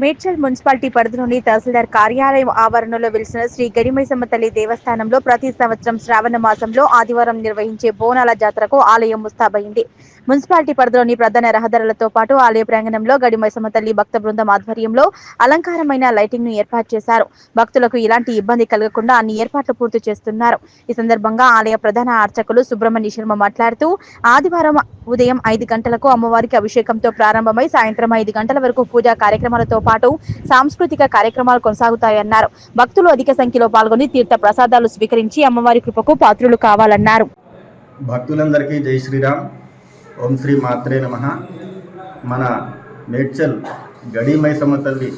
Medchal municipality పరిధిలోని తహసీల్దార్ కార్యాలయం ఆవరణలో వెలిసిన శ్రీ గడిమైసమ్మ తల్లి దేవస్థానంలో ప్రతి సంవత్సరం శ్రావణ మాసంలో ఆదివారం నిర్వహించే బోనాల జాతరకు ఆలయం ముస్తాబైంది. మున్సిపాలిటీ పరిధిలోని ప్రధాన రహదారులతో పాటు ఆలయ ప్రాంగణంలో గడిమైసమ్మ తల్లి భక్త బృందం ఆధ్వర్యంలో అలంకారమైన లైటింగ్ ను ఏర్పాటు చేశారు. భక్తులకు ఎలాంటి ఇబ్బంది కలగకుండా అన్ని ఏర్పాట్లు పూర్తి చేస్తున్నారు. ఈ సందర్భంగా ఆలయ ప్రధాన అర్చకులు సుబ్రహ్మణ్య శర్మ మాట్లాడుతూ ఆదివారం ఉదయం 5 గంటలకు అమ్మవారికి అభిషేకంతో ప్రారంభమై సాయంత్రం 5 గంటల వరకు పూజా కార్యక్రమాలతో పాటు సాంస్కృతిక కార్యక్రమాలు కొనసాగుతాయన్నారు. భక్తులు అధిక సంఖ్యలో పాల్గొని తీర్థ ప్రసాదాలు స్వీకరించి అమ్మవారి కృపకు పాత్రులు కావాలన్నారు. భక్తులందరికీ జై శ్రీరామ్. ఓం శ్రీ మాత్రే నమః. మన మేడ్చల్ గడిమైసమ్మ తల్లి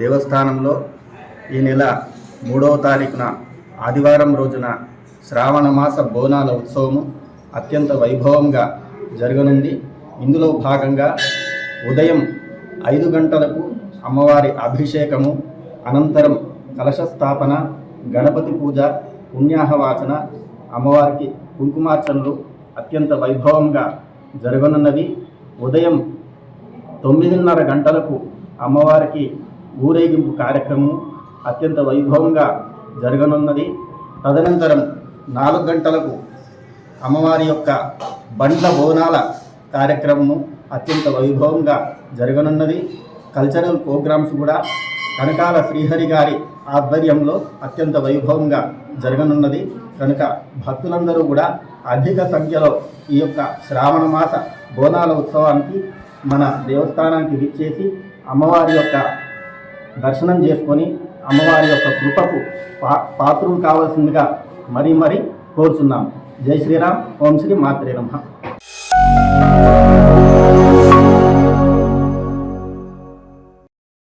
దేవస్థానంలో ఈ నెల 3వ తారీఖున ఆదివారం రోజున శ్రావణ మాస బోనాల ఉత్సవము అత్యంత వైభవంగా జరగనుంది. ఇందులో భాగంగా ఉదయం 5 గంటలకు అమ్మవారి అభిషేకము, అనంతరం కలశ స్థాపన, గణపతి పూజ, పుణ్యాహవాచన, అమ్మవారికి కుంకుమార్చనలు అత్యంత వైభవంగా జరగనున్నది. ఉదయం 9:30 గంటలకు అమ్మవారికి ఊరేగింపు కార్యక్రమం అత్యంత వైభవంగా జరగనున్నది. తదనంతరం 4 గంటలకు అమ్మవారి యొక్క బండ్ల బోనాల కార్యక్రమము అత్యంత వైభవంగా జరగనున్నది. కల్చరల్ ప్రోగ్రామ్స్ కూడా కనకాల శ్రీహరి గారి ఆధ్వర్యంలో అత్యంత వైభవంగా జరగనున్నది. కనుక భక్తులందరూ కూడా అధిక సంఖ్యలో ఈ యొక్క శ్రావణ మాస బోనాల ఉత్సవానికి మన దేవస్థానానికి విచ్చేసి అమ్మవారి యొక్క దర్శనం చేసుకొని అమ్మవారి యొక్క కృపకు పాత్రులు కావాల్సిందిగా మరీ కోరుచున్నాం. జై శ్రీరామ్. ఓం శ్రీ మాత్రే నమః.